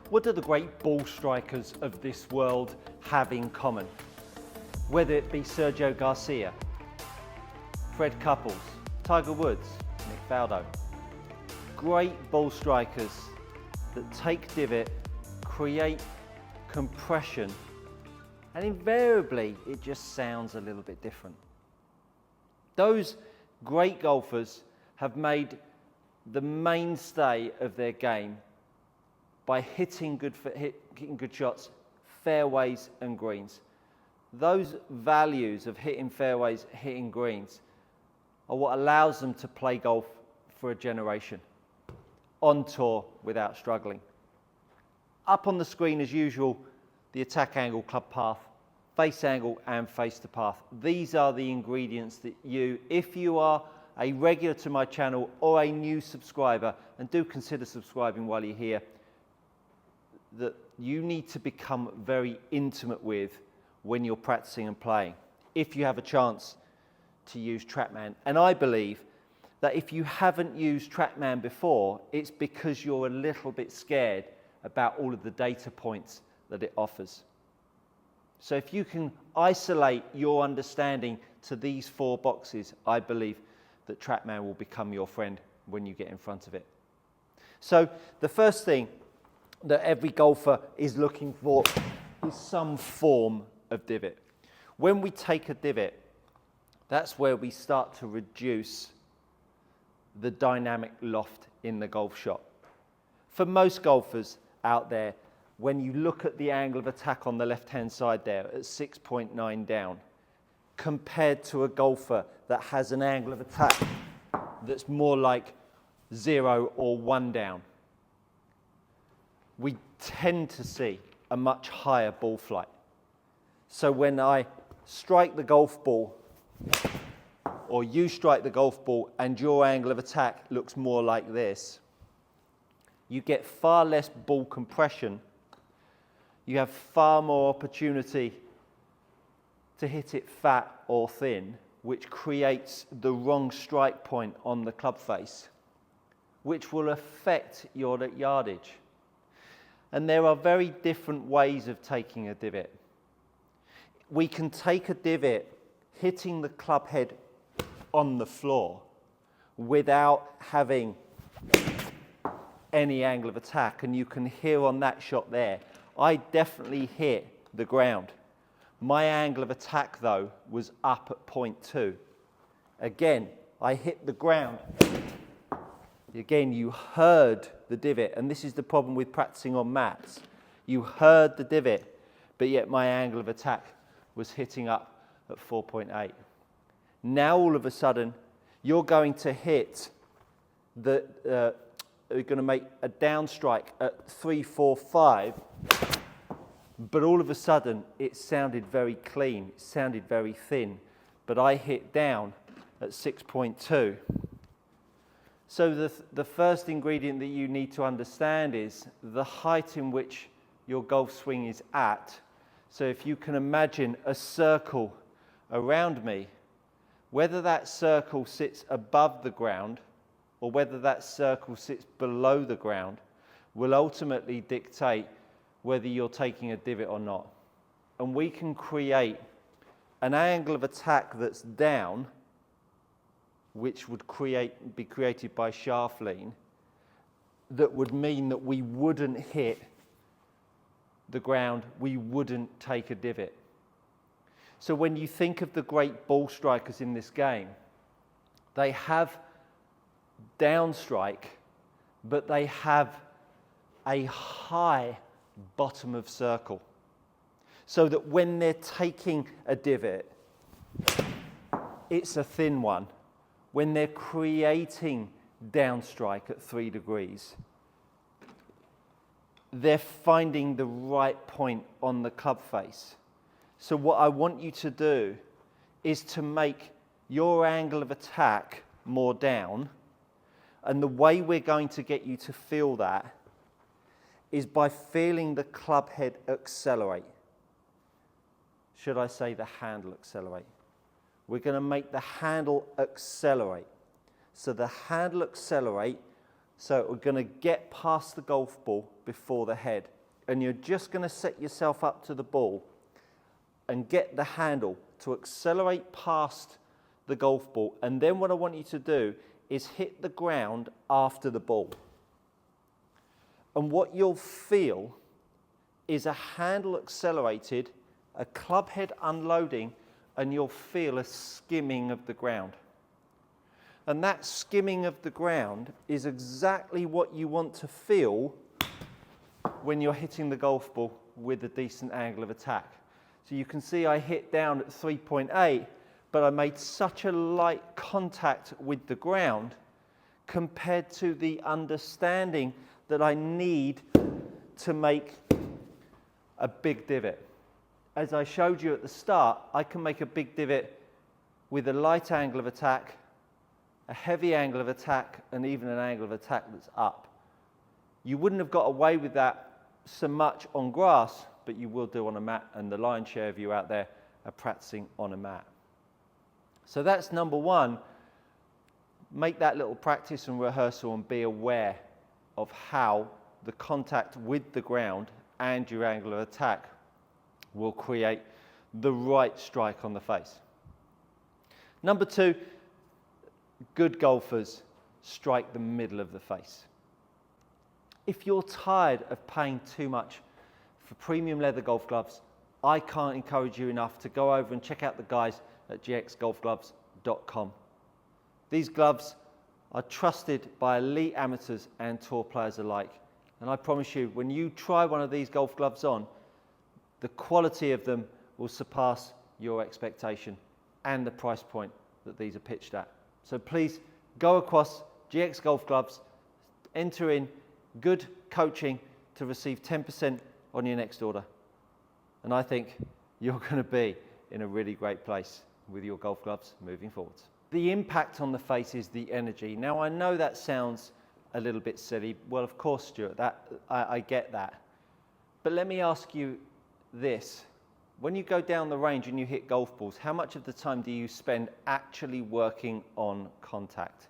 What do the great ball strikers of this world have in common? Whether it be Sergio Garcia, Fred Couples, Tiger Woods, Nick Faldo. Great ball strikers that take divot, create compression, and invariably it just sounds a little bit different. Those great golfers have made the mainstay of their game by hitting good shots, fairways and greens. Those values of hitting fairways, hitting greens, are what allows them to play golf for a generation, on tour without struggling. Up on the screen as usual, the attack angle, club path, face angle and face to path. These are the ingredients that you, if you are a regular to my channel or a new subscriber, and do consider subscribing while you're here, that you need to become very intimate with when you're practicing and playing, if you have a chance to use Trackman. And I believe that if you haven't used Trackman before, it's because you're a little bit scared about all of the data points that it offers. So if you can isolate your understanding to these 4 boxes, I believe that Trackman will become your friend when you get in front of it. So the first thing that every golfer is looking for is some form of divot. When we take a divot, that's where we start to reduce the dynamic loft in the golf shot. For most golfers out there, when you look at the angle of attack on the left-hand side there at 6.9 down, compared to a golfer that has an angle of attack that's more like 0 or 1 down, we tend to see a much higher ball flight. So when I strike the golf ball, or you strike the golf ball and your angle of attack looks more like this, you get far less ball compression. You have far more opportunity to hit it fat or thin, which creates the wrong strike point on the club face, which will affect your yardage. And there are very different ways of taking a divot. We can take a divot hitting the club head on the floor without having any angle of attack. And you can hear on that shot there, I definitely hit the ground. My angle of attack though was up at 0.2. Again, I hit the ground. Again, you heard the divot, and this is the problem with practicing on mats. You heard the divot, but yet my angle of attack was hitting up at 4.8. Now all of a sudden, you're going to hit you're going to make a down strike at 3, 4, 5, but all of a sudden it sounded very clean, it sounded very thin, but I hit down at 6.2. So the first ingredient that you need to understand is the height in which your golf swing is at. So if you can imagine a circle around me, whether that circle sits above the ground or whether that circle sits below the ground will ultimately dictate whether you're taking a divot or not. And we can create an angle of attack that's down, which would be created by shaft lean, that would mean that we wouldn't hit the ground, we wouldn't take a divot. So when you think of the great ball strikers in this game, they have downstrike, but they have a high bottom of circle. So that when they're taking a divot, it's a thin one. When they're creating downstrike at 3 degrees, they're finding the right point on the club face. So what I want you to do is to make your angle of attack more down, and the way we're going to get you to feel that is by feeling the club head accelerate. Should I say the handle accelerate? We're going to make the handle accelerate. So the handle accelerate, so we're going to get past the golf ball before the head. and you're just going to set yourself up to the ball and get the handle to accelerate past the golf ball. And then what I want you to do is hit the ground after the ball. And what you'll feel is a handle accelerated, a club head unloading, and you'll feel a skimming of the ground. And that skimming of the ground is exactly what you want to feel when you're hitting the golf ball with a decent angle of attack. So you can see I hit down at 3.8, but I made such a light contact with the ground compared to the understanding that I need to make a big divot. As I showed you at the start, I can make a big divot with a light angle of attack, a heavy angle of attack, and even an angle of attack that's up. You wouldn't have got away with that so much on grass, but you will do on a mat, and the lion's share of you out there are practicing on a mat. So that's number one. Make that little practice and rehearsal and be aware of how the contact with the ground and your angle of attack will create the right strike on the face. Number two, good golfers strike the middle of the face. If you're tired of paying too much for premium leather golf gloves, I can't encourage you enough to go over and check out the guys at gxgolfgloves.com. These gloves are trusted by elite amateurs and tour players alike. And I promise you, when you try one of these golf gloves on, the quality of them will surpass your expectation and the price point that these are pitched at. So please go across GX Golf Gloves, enter in good coaching to receive 10% on your next order. And I think you're going to be in a really great place with your golf gloves moving forwards. The impact on the face is the energy. Now I know that sounds a little bit silly. Well, of course, Stuart, I get that. But let me ask you this. When you go down the range and you hit golf balls, how much of the time do you spend actually working on contact?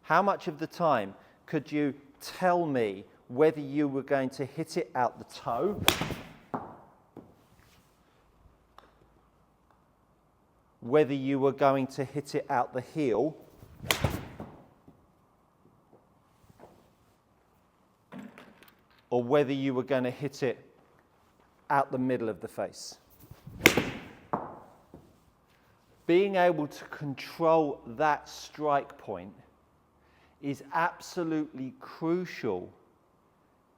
How much of the time could you tell me whether you were going to hit it out the toe, whether you were going to hit it out the heel, or whether you were going to hit it out the middle of the face? Being able to control that strike point is absolutely crucial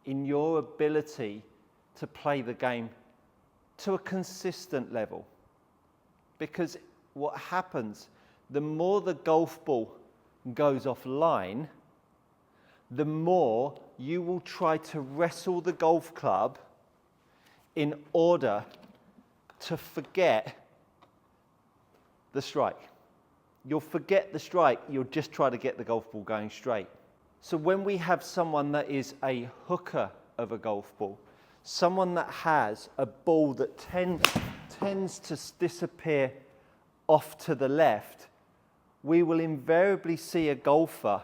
in your ability to play the game to a consistent level. Because what happens, the more the golf ball goes offline, the more you will try to wrestle the golf club in order to forget the strike. You'll forget the strike, you'll just try to get the golf ball going straight. So when we have someone that is a hooker of a golf ball, someone that has a ball that tends to disappear off to the left, we will invariably see a golfer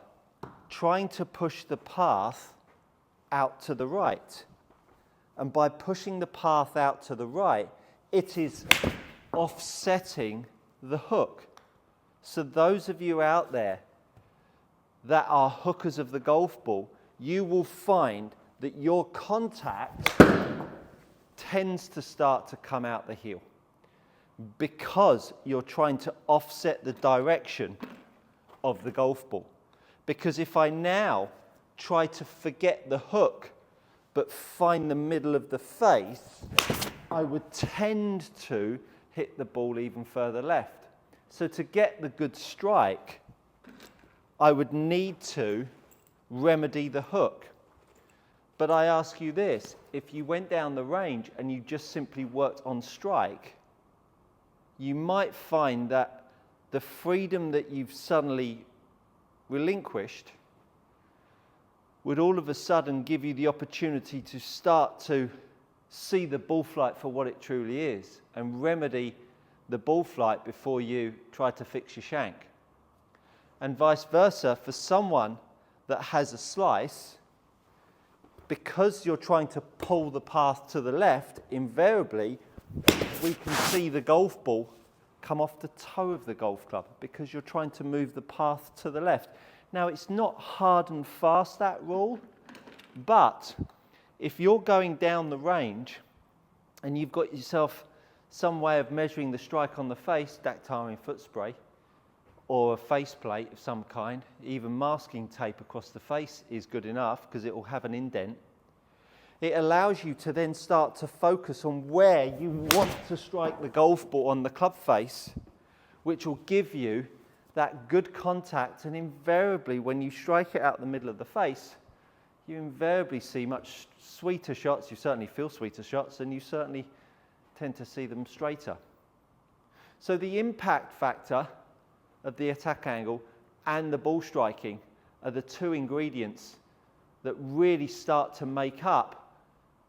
trying to push the path out to the right. And by pushing the path out to the right, it is offsetting the hook. So those of you out there that are hookers of the golf ball, you will find that your contact tends to start to come out the heel because you're trying to offset the direction of the golf ball. Because if I now try to forget the hook but find the middle of the face, I would tend to hit the ball even further left. So to get the good strike, I would need to remedy the hook. But I ask you this, if you went down the range and you just simply worked on strike, you might find that the freedom that you've suddenly relinquished would all of a sudden give you the opportunity to start to see the ball flight for what it truly is and remedy the ball flight before you try to fix your shank. And vice versa, for someone that has a slice, because you're trying to pull the path to the left, invariably we can see the golf ball come off the toe of the golf club because you're trying to move the path to the left. Now, it's not hard and fast, that rule, but if you're going down the range and you've got yourself some way of measuring the strike on the face, dactyl in foot spray, or a faceplate of some kind, even masking tape across the face is good enough because it will have an indent. It allows you to then start to focus on where you want to strike the golf ball on the club face, which will give you that good contact. And invariably, when you strike it out the middle of the face, you invariably see much sweeter shots. You certainly feel sweeter shots, and you certainly tend to see them straighter. So the impact factor of the attack angle and the ball striking are the two ingredients that really start to make up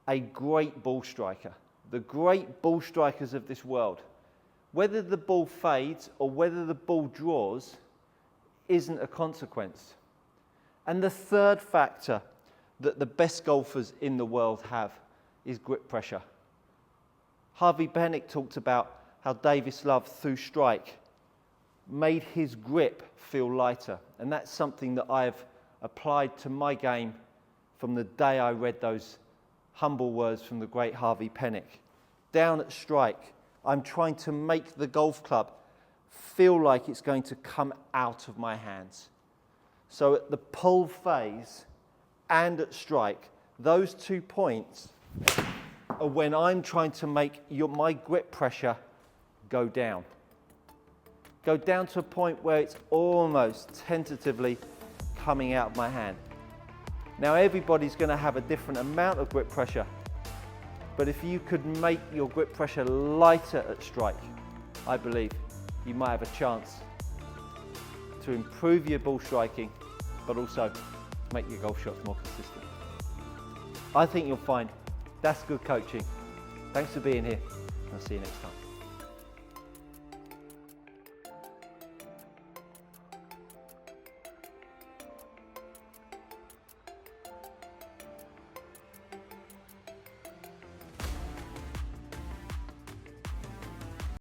a great ball striker. The great ball strikers of this world, whether the ball fades or whether the ball draws, isn't a consequence. And the third factor that the best golfers in the world have is grip pressure. Harvey Penick talked about how Davis Love, through strike, made his grip feel lighter. And that's something that I've applied to my game from the day I read those humble words from the great Harvey Penick. Down at strike, I'm trying to make the golf club feel like it's going to come out of my hands. So at the pull phase and at strike, those 2 points are when I'm trying to make my grip pressure go down. Go down to a point where it's almost tentatively coming out of my hand. Now, everybody's going to have a different amount of grip pressure, but if you could make your grip pressure lighter at strike, I believe you might have a chance to improve your ball striking, but also make your golf shots more consistent. I think you'll find that's good coaching. Thanks for being here. I'll see you next time.